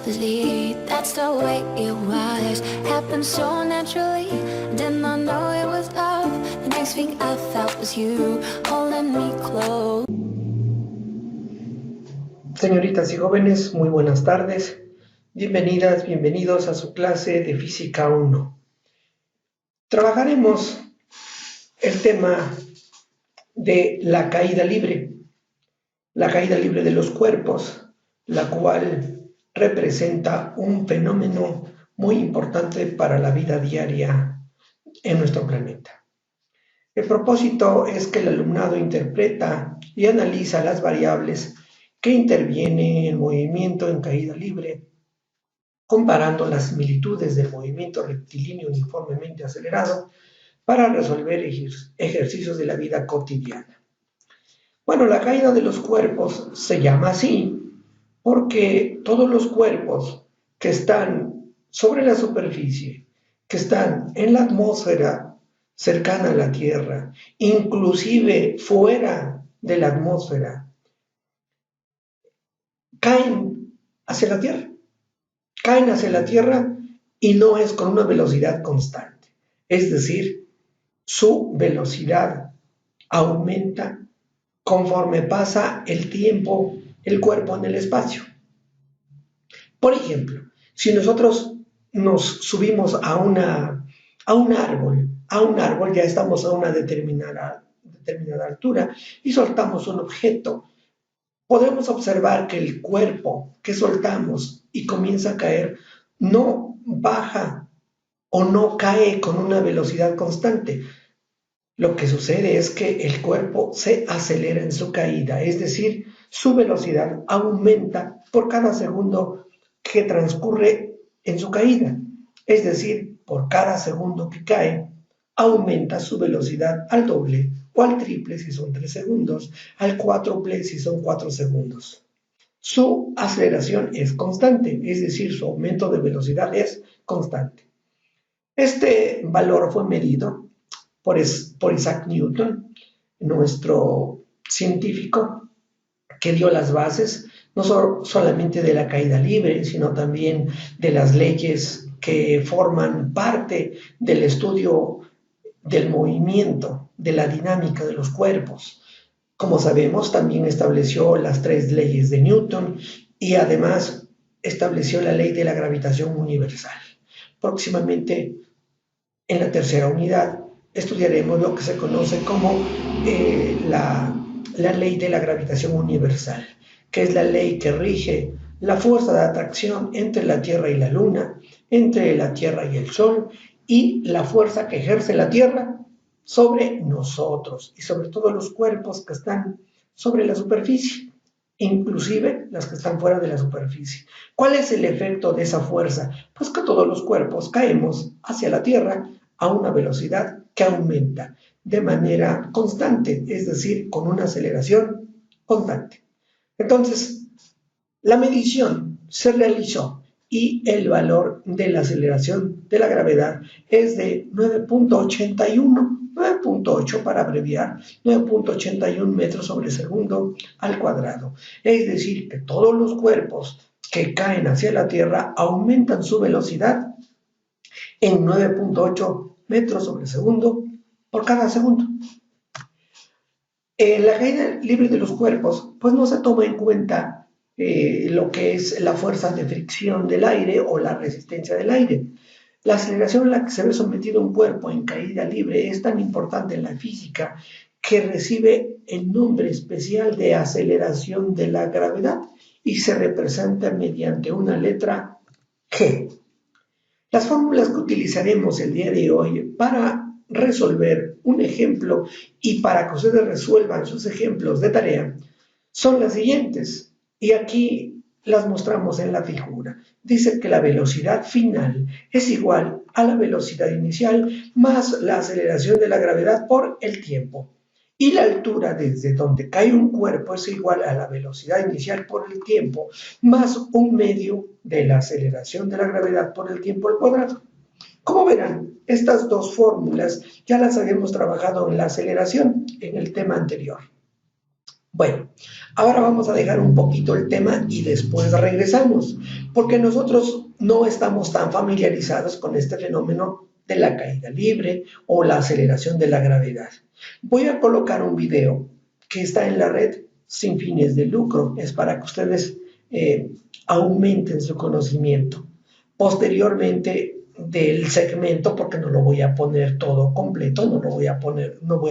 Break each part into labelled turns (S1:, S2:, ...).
S1: effortlessly. That's the way it was. Happened so naturally. Did not know it was love. The next thing I felt was you holding me close.
S2: Señoritas y jóvenes, muy buenas tardes. Bienvenidas, bienvenidos a su clase de Física 1. Trabajaremos el tema de la caída libre de los cuerpos, la cual representa un fenómeno muy importante para la vida diaria en nuestro planeta. El propósito es que el alumnado interpreta y analiza las variables que intervienen en el movimiento en caída libre, comparando las similitudes del movimiento rectilíneo uniformemente acelerado para resolver ejercicios de la vida cotidiana. Bueno, la caída de los cuerpos se llama así porque todos los cuerpos que están sobre la superficie, que están en la atmósfera cercana a la Tierra, inclusive fuera de la atmósfera, caen hacia la Tierra. Caen hacia la Tierra y no es con una velocidad constante. Es decir, su velocidad aumenta conforme pasa el tiempo, el cuerpo en el espacio. Por ejemplo, si nosotros nos subimos a un árbol ya estamos a una determinada altura y soltamos un objeto, podemos observar que el cuerpo que soltamos y comienza a caer no baja o no cae con una velocidad constante. Lo que sucede es que el cuerpo se acelera en su caída, es decir, su velocidad aumenta por cada segundo que transcurre en su caída. Es decir, por cada segundo que cae, aumenta su velocidad al doble o al triple si son 3 segundos, al cuádruple si son 4 segundos. Su aceleración es constante, es decir, su aumento de velocidad es constante. Este valor fue medido por Isaac Newton, nuestro científico que dio las bases no solamente de la caída libre, sino también de las leyes que forman parte del estudio del movimiento, de la dinámica de los cuerpos. Como sabemos, también estableció las 3 leyes de Newton y además estableció la ley de la gravitación universal. Próximamente, en la tercera unidad, estudiaremos lo que se conoce como la ley de la gravitación universal, que es la ley que rige la fuerza de atracción entre la Tierra y la Luna, entre la Tierra y el Sol, y la fuerza que ejerce la Tierra sobre nosotros y sobre todos los cuerpos que están sobre la superficie, inclusive las que están fuera de la superficie. ¿Cuál es el efecto de esa fuerza? Pues que todos los cuerpos caemos hacia la Tierra a una velocidad que aumenta de manera constante, es decir, con una aceleración constante. Entonces, la medición se realizó y el valor de la aceleración de la gravedad es de 9.81, 9.8 para abreviar, 9.81 metros sobre segundo al cuadrado. Es decir, que todos los cuerpos que caen hacia la Tierra aumentan su velocidad en 9.8 metros sobre segundo por cada segundo. La caída libre de los cuerpos, pues no se toma en cuenta lo que es la fuerza de fricción del aire o la resistencia del aire. La aceleración a la que se ve sometido un cuerpo en caída libre es tan importante en la física que recibe el nombre especial de aceleración de la gravedad y se representa mediante una letra G. Las fórmulas que utilizaremos el día de hoy para resolver un ejemplo y para que ustedes resuelvan sus ejemplos de tarea son las siguientes, y aquí las mostramos en la figura. Dice que la velocidad final es igual a la velocidad inicial más la aceleración de la gravedad por el tiempo. Y la altura desde donde cae un cuerpo es igual a la velocidad inicial por el tiempo más un medio de la aceleración de la gravedad por el tiempo al cuadrado. Como verán, estas dos fórmulas ya las habíamos trabajado en la aceleración en el tema anterior. Bueno, ahora vamos a dejar un poquito el tema y después regresamos, porque nosotros no estamos tan familiarizados con este fenómeno de la caída libre o la aceleración de la gravedad. Voy a colocar un video que está en la red sin fines de lucro, es para que ustedes aumenten su conocimiento. Posteriormente del segmento, porque no lo voy a poner todo completo, no voy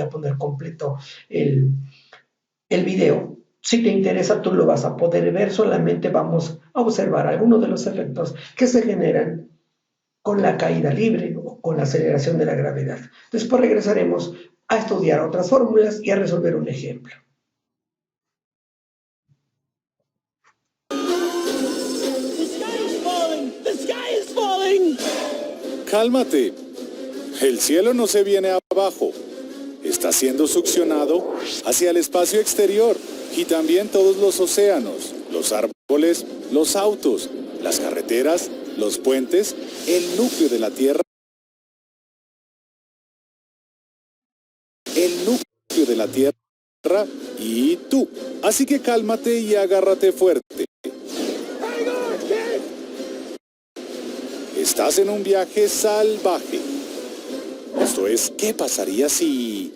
S2: a poner completo el el video. Si te interesa, tú lo vas a poder ver, solamente vamos a observar algunos de los efectos que se generan con la caída libre o con la aceleración de la gravedad. Después regresaremos a estudiar otras fórmulas y a resolver un ejemplo.
S3: Cálmate. El cielo no se viene abajo. Está siendo succionado hacia el espacio exterior y también todos los océanos, los árboles, los autos, las carreteras, los puentes, el núcleo de la Tierra y tú. Así que cálmate y agárrate fuerte. Estás en un viaje salvaje. Esto es, ¿qué pasaría si...?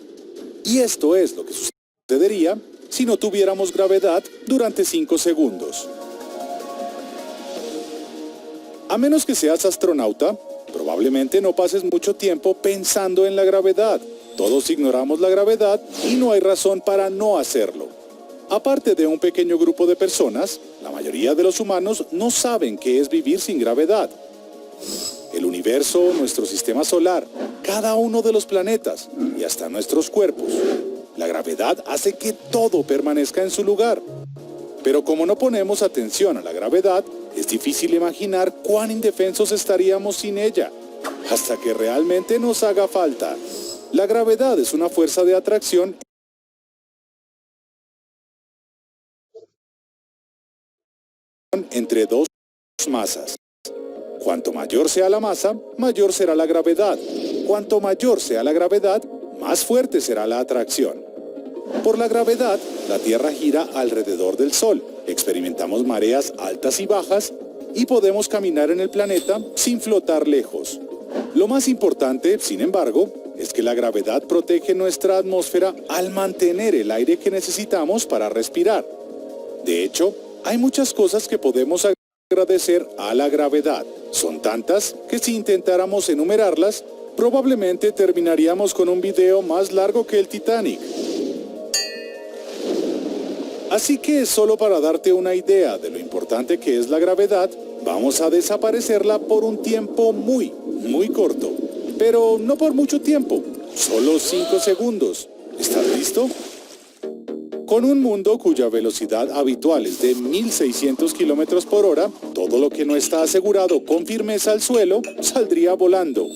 S3: Y esto es lo que sucedería si no tuviéramos gravedad durante 5 segundos. A menos que seas astronauta, probablemente no pases mucho tiempo pensando en la gravedad. Todos ignoramos la gravedad y no hay razón para no hacerlo. Aparte de un pequeño grupo de personas, la mayoría de los humanos no saben qué es vivir sin gravedad. El universo, nuestro sistema solar, cada uno de los planetas y hasta nuestros cuerpos. La gravedad hace que todo permanezca en su lugar. Pero como no ponemos atención a la gravedad, es difícil imaginar cuán indefensos estaríamos sin ella, hasta que realmente nos haga falta. La gravedad es una fuerza de atracción entre dos masas. Cuanto mayor sea la masa, mayor será la gravedad. Cuanto mayor sea la gravedad, más fuerte será la atracción. Por la gravedad, la Tierra gira alrededor del Sol. Experimentamos mareas altas y bajas y podemos caminar en el planeta sin flotar lejos. Lo más importante, sin embargo, es que la gravedad protege nuestra atmósfera al mantener el aire que necesitamos para respirar. De hecho, hay muchas cosas que podemos agradecer a la gravedad. Son tantas que si intentáramos enumerarlas, probablemente terminaríamos con un video más largo que el Titanic. Así que solo para darte una idea de lo importante que es la gravedad, vamos a desaparecerla por un tiempo muy corto. Pero no por mucho tiempo, solo 5 segundos. ¿Estás listo? Con un mundo cuya velocidad habitual es de 1600 kilómetros por hora, todo lo que no está asegurado con firmeza al suelo saldría volando.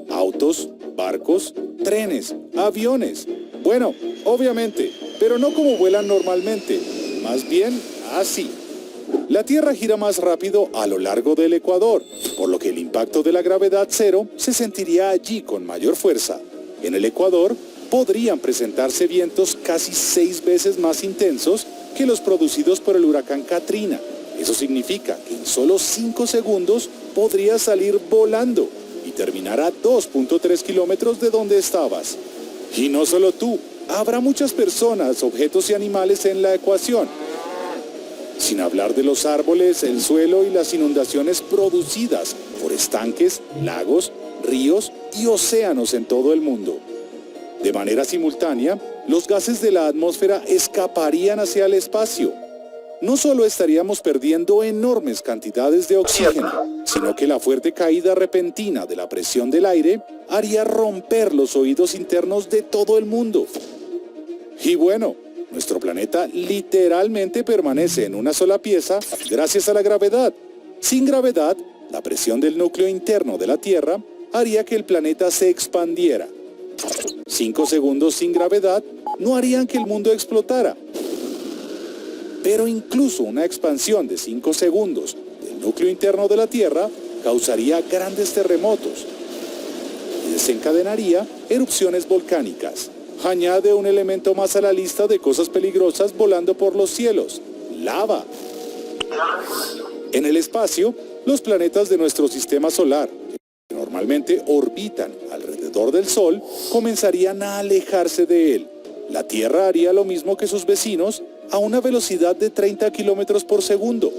S3: Autos, barcos, trenes, aviones. Bueno, obviamente, pero no como vuelan normalmente, más bien así. La Tierra gira más rápido a lo largo del ecuador, por lo que el impacto de la gravedad cero se sentiría allí con mayor fuerza. En el ecuador podrían presentarse vientos casi 6 veces más intensos que los producidos por el huracán Katrina. Eso significa que en solo 5 segundos podrías salir volando y terminar a 2.3 kilómetros de donde estabas. Y no solo tú, habrá muchas personas, objetos y animales en la ecuación. Sin hablar de los árboles, el suelo y las inundaciones producidas por estanques, lagos, ríos y océanos en todo el mundo. De manera simultánea, los gases de la atmósfera escaparían hacia el espacio. No solo estaríamos perdiendo enormes cantidades de oxígeno, sino que la fuerte caída repentina de la presión del aire haría romper los oídos internos de todo el mundo. Y bueno, nuestro planeta literalmente permanece en una sola pieza gracias a la gravedad. Sin gravedad, la presión del núcleo interno de la Tierra haría que el planeta se expandiera. 5 segundos sin gravedad no harían que el mundo explotara. Pero incluso una expansión de 5 segundos del núcleo interno de la Tierra causaría grandes terremotos y desencadenaría erupciones volcánicas. Añade un elemento más a la lista de cosas peligrosas volando por los cielos: lava. En el espacio, los planetas de nuestro sistema solar, que normalmente orbitan alrededor del Sol, comenzarían a alejarse de él. La Tierra haría lo mismo que sus vecinos a una velocidad de 30 kilómetros por segundo.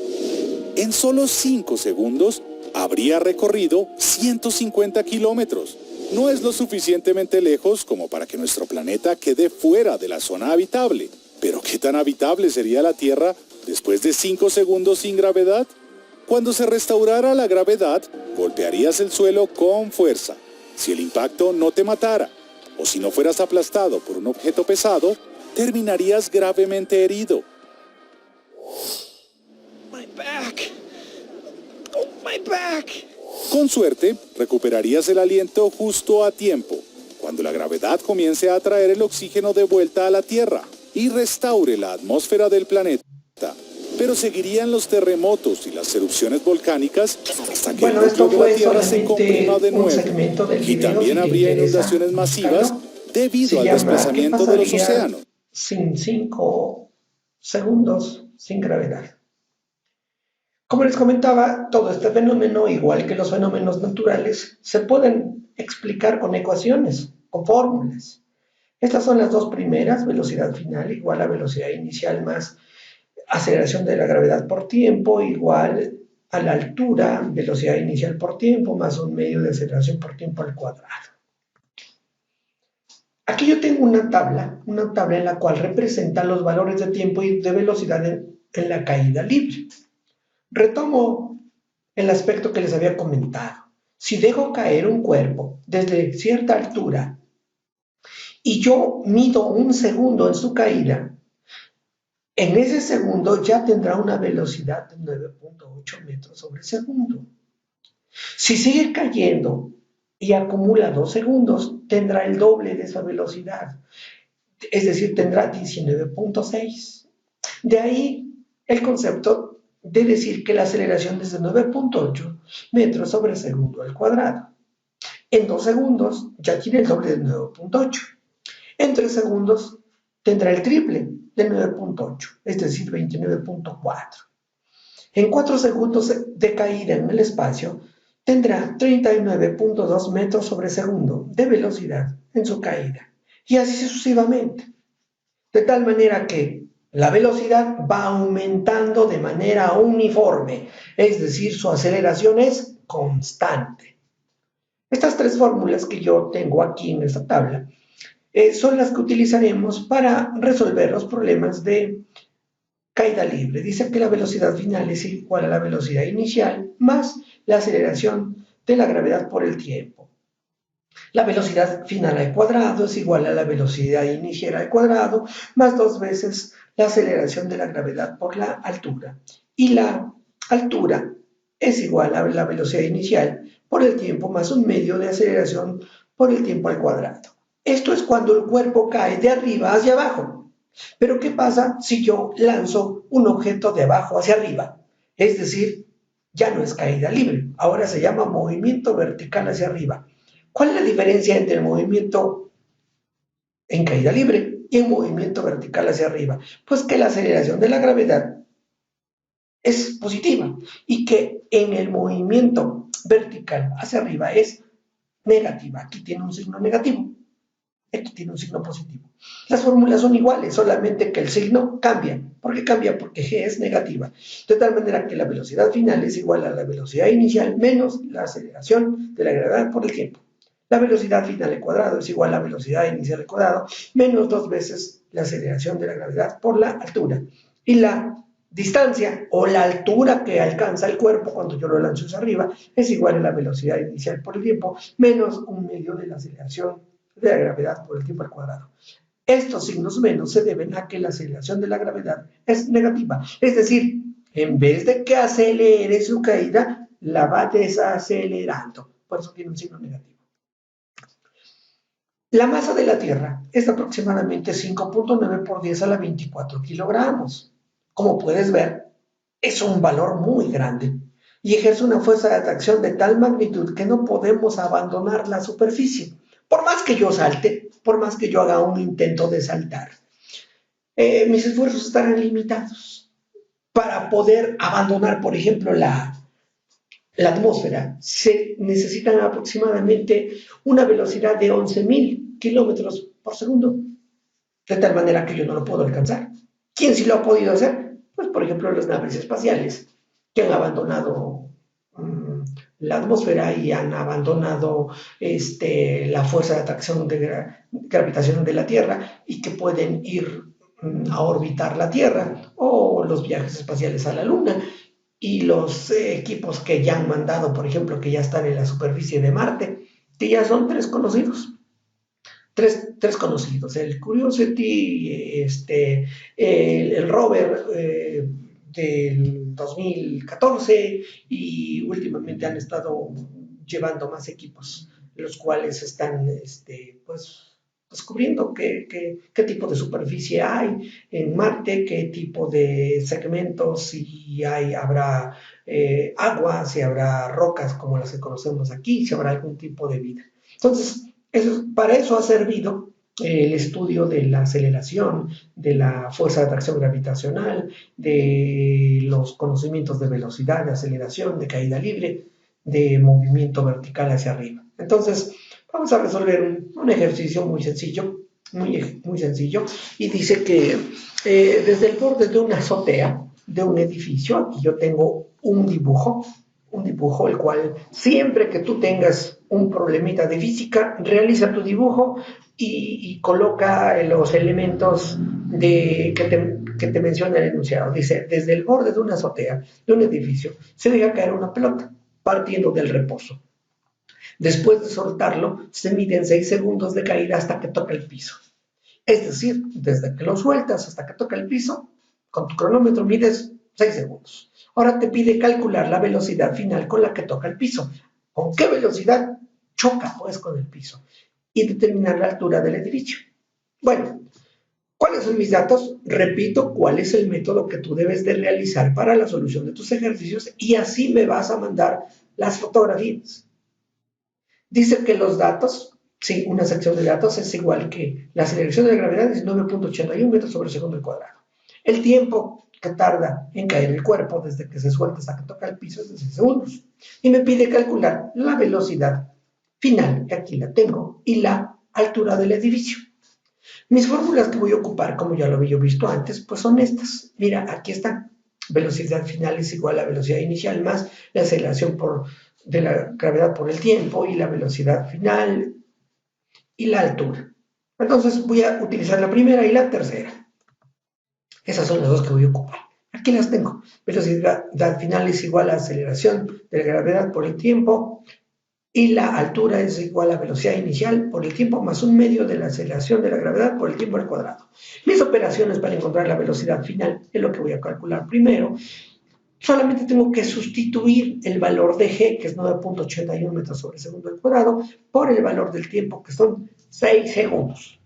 S3: En solo 5 segundos habría recorrido 150 kilómetros. No es lo suficientemente lejos como para que nuestro planeta quede fuera de la zona habitable. Pero ¿qué tan habitable sería la Tierra después de 5 segundos sin gravedad? Cuando se restaurara la gravedad, golpearías el suelo con fuerza. Si el impacto no te matara, o si no fueras aplastado por un objeto pesado, terminarías gravemente herido.
S2: My back. Oh, my back.
S3: Con suerte, recuperarías el aliento justo a tiempo, cuando la gravedad comience a atraer el oxígeno de vuelta a la Tierra y restaure la atmósfera del planeta. Pero seguirían los terremotos y las erupciones volcánicas hasta que el núcleo de la Tierra se comprima de nuevo. Y también habría inundaciones masivas debido al desplazamiento de los océanos.
S2: Sin 5 segundos sin gravedad. Como les comentaba, todo este fenómeno, igual que los fenómenos naturales, se pueden explicar con ecuaciones, con fórmulas. Estas son las dos primeras: velocidad final igual a velocidad inicial más aceleración de la gravedad por tiempo igual a la altura, velocidad inicial por tiempo, más un medio de aceleración por tiempo al cuadrado. Aquí yo tengo una tabla en la cual representa los valores de tiempo y de velocidad en la caída libre. Retomo el aspecto que les había comentado. Si dejo caer un cuerpo desde cierta altura y yo mido un segundo en su caída, en ese segundo ya tendrá una velocidad de 9.8 metros sobre segundo. Si sigue cayendo y acumula 2 segundos, tendrá el doble de esa velocidad, es decir, tendrá 19.6. De ahí el concepto de decir que la aceleración es de 9.8 metros sobre segundo al cuadrado. En 2 segundos ya tiene el doble de 9.8. En 3 segundos tendrá el triple de 9.8, es decir, 29.4. En 4 segundos de caída en el espacio, tendrá 39.2 metros sobre segundo de velocidad en su caída, y así sucesivamente. De tal manera que la velocidad va aumentando de manera uniforme, es decir, su aceleración es constante. Estas 3 fórmulas que yo tengo aquí en esta tabla son las que utilizaremos para resolver los problemas de caída libre. Dice que la velocidad final es igual a la velocidad inicial más la aceleración de la gravedad por el tiempo. La velocidad final al cuadrado es igual a la velocidad inicial al cuadrado más 2 veces la aceleración de la gravedad por la altura. Y la altura es igual a la velocidad inicial por el tiempo más un medio de aceleración por el tiempo al cuadrado. Esto es cuando el cuerpo cae de arriba hacia abajo. Pero ¿qué pasa si yo lanzo un objeto de abajo hacia arriba? Es decir, ya no es caída libre, ahora se llama movimiento vertical hacia arriba. ¿Cuál es la diferencia entre el movimiento en caída libre y el movimiento vertical hacia arriba? Pues que la aceleración de la gravedad es positiva y que en el movimiento vertical hacia arriba es negativa. Aquí tiene un signo negativo. Aquí tiene un signo positivo. Las fórmulas son iguales, solamente que el signo cambia. ¿Por qué cambia? Porque G es negativa. De tal manera que la velocidad final es igual a la velocidad inicial menos la aceleración de la gravedad por el tiempo. La velocidad final al cuadrado es igual a la velocidad inicial al cuadrado menos 2 veces la aceleración de la gravedad por la altura. Y la distancia o la altura que alcanza el cuerpo cuando yo lo lanzo hacia arriba es igual a la velocidad inicial por el tiempo menos un medio de la aceleración de la gravedad por el tiempo al cuadrado. Estos signos menos se deben a que la aceleración de la gravedad es negativa. Es decir, en vez de que acelere su caída, la va desacelerando. Por eso tiene un signo negativo. La masa de la Tierra es aproximadamente 5.9 por 10 a la 24 kilogramos. Como puedes ver, es un valor muy grande y ejerce una fuerza de atracción de tal magnitud que no podemos abandonar la superficie. Por más que yo salte, por más que yo haga un intento de saltar, mis esfuerzos estarán limitados para poder abandonar, por ejemplo, la atmósfera. Se necesitan aproximadamente una velocidad de 11.000 kilómetros por segundo, de tal manera que yo no lo puedo alcanzar. ¿Quién sí lo ha podido hacer? Pues, por ejemplo, las naves espaciales que han abandonado la atmósfera y han abandonado la fuerza de atracción gravitación de la Tierra y que pueden ir a orbitar la Tierra, o los viajes espaciales a la Luna, y los equipos que ya han mandado, por ejemplo, que ya están en la superficie de Marte, que ya son tres conocidos. Tres conocidos, el Curiosity, el rover del 2014, y últimamente han estado llevando más equipos, los cuales están pues, descubriendo qué tipo de superficie hay en Marte, qué tipo de segmentos, si habrá agua, si habrá rocas como las que conocemos aquí, si habrá algún tipo de vida. Entonces, para eso ha servido el estudio de la aceleración, de la fuerza de atracción gravitacional, de los conocimientos de velocidad, de aceleración, de caída libre, de movimiento vertical hacia arriba. Entonces, vamos a resolver un ejercicio muy sencillo, muy sencillo, y dice que desde el borde de una azotea de un edificio, aquí yo tengo un dibujo el cual siempre que tú tengas un problemita de física, realiza tu dibujo y coloca los elementos que te menciona el enunciado. Dice, desde el borde de una azotea, de un edificio, se deja caer una pelota, partiendo del reposo. Después de soltarlo, se miden 6 segundos de caída hasta que toca el piso. Es decir, desde que lo sueltas hasta que toca el piso, con tu cronómetro mides 6 segundos. Ahora te pide calcular la velocidad final con la que toca el piso. ¿Con qué velocidad choca, pues, con el piso? Y determinar la altura del edificio. Bueno, ¿cuáles son mis datos? Repito, ¿cuál es el método que tú debes de realizar para la solución de tus ejercicios? Y así me vas a mandar las fotografías. Dice que los datos, sí, una sección de datos es igual que la aceleración de la gravedad es 9.81 metros sobre segundo al cuadrado. El tiempo que tarda en caer el cuerpo desde que se suelta hasta que toca el piso es de 6 segundos. Y me pide calcular la velocidad final, que aquí la tengo, y la altura del edificio. Mis fórmulas que voy a ocupar, como ya lo había visto antes, pues son estas. Mira, aquí están. Velocidad final es igual a velocidad inicial más la aceleración de la gravedad por el tiempo y la velocidad final y la altura. Entonces voy a utilizar la primera y la tercera. Esas son las dos que voy a ocupar. Aquí las tengo. Velocidad final es igual a aceleración de la gravedad por el tiempo y la altura es igual a velocidad inicial por el tiempo más un medio de la aceleración de la gravedad por el tiempo al cuadrado. Mis operaciones para encontrar la velocidad final es lo que voy a calcular primero. Solamente tengo que sustituir el valor de g, que es 9.81 metros sobre segundo al cuadrado, por el valor del tiempo, que son 6 segundos.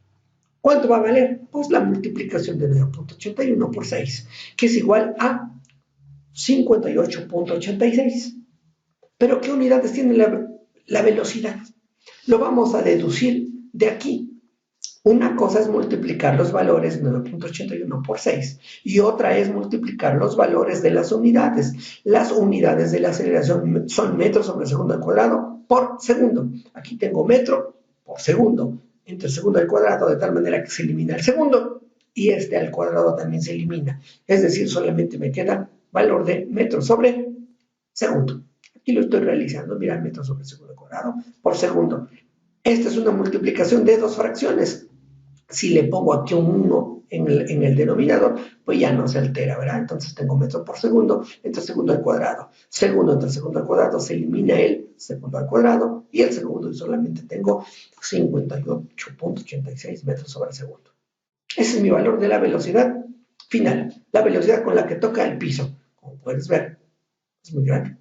S2: ¿Cuánto va a valer? Pues la multiplicación de 9.81 por 6, que es igual a 58.86. ¿Pero qué unidades tiene la velocidad? Lo vamos a deducir de aquí. Una cosa es multiplicar los valores 9.81 por 6 y otra es multiplicar los valores de las unidades. Las unidades de la aceleración son metros sobre segundo al cuadrado por segundo. Aquí tengo metro por segundo entre segundo al cuadrado, de tal manera que se elimina el segundo y este al cuadrado también se elimina. Es decir, solamente me queda valor de metro sobre segundo. Aquí lo estoy realizando, mira, metro sobre segundo al cuadrado por segundo. Esta es una multiplicación de dos fracciones. Si le pongo aquí un 1 en el denominador, pues ya no se altera, ¿verdad? Entonces tengo metro por segundo entre segundo al cuadrado. Segundo entre segundo al cuadrado se elimina el segundo al cuadrado y el segundo y solamente tengo 58.86 metros sobre segundo. Ese es mi valor de la velocidad final, la velocidad con la que toca el piso. Como puedes ver, es muy grande.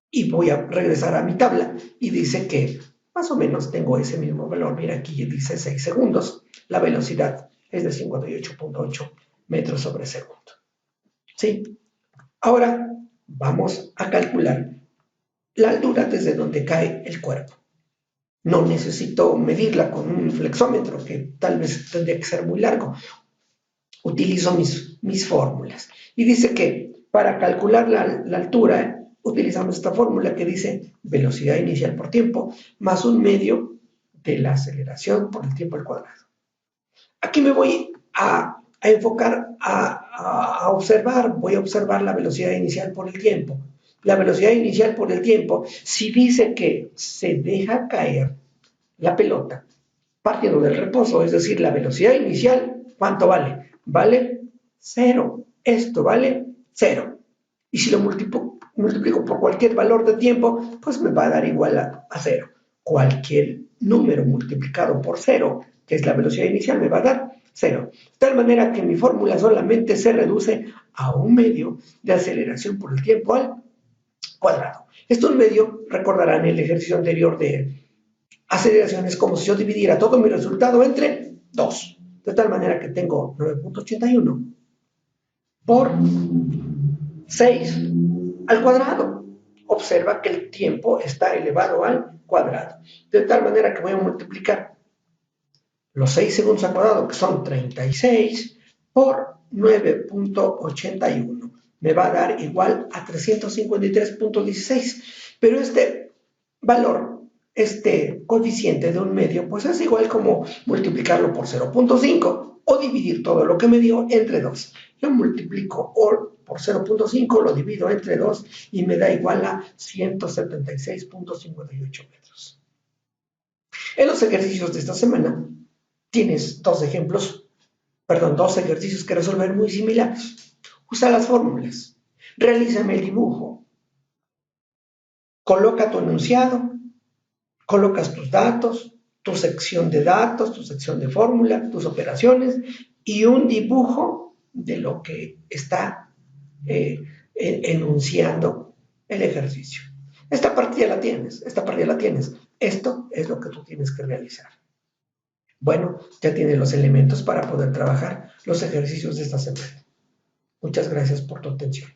S2: Y voy a regresar a mi tabla y dice que más o menos tengo ese mismo valor. Mira, aquí dice 6 segundos. La velocidad es de 58.8 metros sobre segundo. ¿Sí? Ahora vamos a calcular la altura desde donde cae el cuerpo. No necesito medirla con un flexómetro, que tal vez tendría que ser muy largo. Utilizo mis fórmulas. Y dice que para calcular la altura, utilizamos esta fórmula que dice velocidad inicial por tiempo más un medio de la aceleración por el tiempo al cuadrado. Aquí me voy a enfocar a observar, voy a observar la velocidad inicial por el tiempo. La velocidad inicial por el tiempo, si dice que se deja caer la pelota partiendo del reposo, es decir, la velocidad inicial, ¿cuánto vale? Vale 0. Esto vale 0. Y si lo multiplico por cualquier valor de tiempo, pues me va a dar igual a 0. Cualquier número multiplicado por 0, que es la velocidad inicial, me va a dar 0. De tal manera que mi fórmula solamente se reduce a un medio de aceleración por el tiempo al cuadrado. Esto un medio, recordarán el ejercicio anterior de aceleración, es como si yo dividiera todo mi resultado entre 2. De tal manera que tengo 9.81 por 6 al cuadrado. Observa que el tiempo está elevado al cuadrado. De tal manera que voy a multiplicar los 6 segundos al cuadrado, que son 36, por 9.81. Me va a dar igual a 353.16. Pero este valor, este coeficiente de un medio, pues es igual como multiplicarlo por 0.5 o dividir todo lo que me dio entre 2. Yo multiplico por 0.5, lo divido entre 2 y me da igual a 176.58 metros. En los ejercicios de esta semana tienes dos ejercicios que resolver muy similares. Usa las fórmulas. Realízame el dibujo. Coloca tu enunciado. Colocas tus datos, tu sección de datos, tu sección de fórmula, tus operaciones y un dibujo de lo que está enunciando el ejercicio. Esta partida la tienes. Esto es lo que tú tienes que realizar. Bueno, ya tienes los elementos para poder trabajar los ejercicios de esta semana. Muchas gracias por tu atención.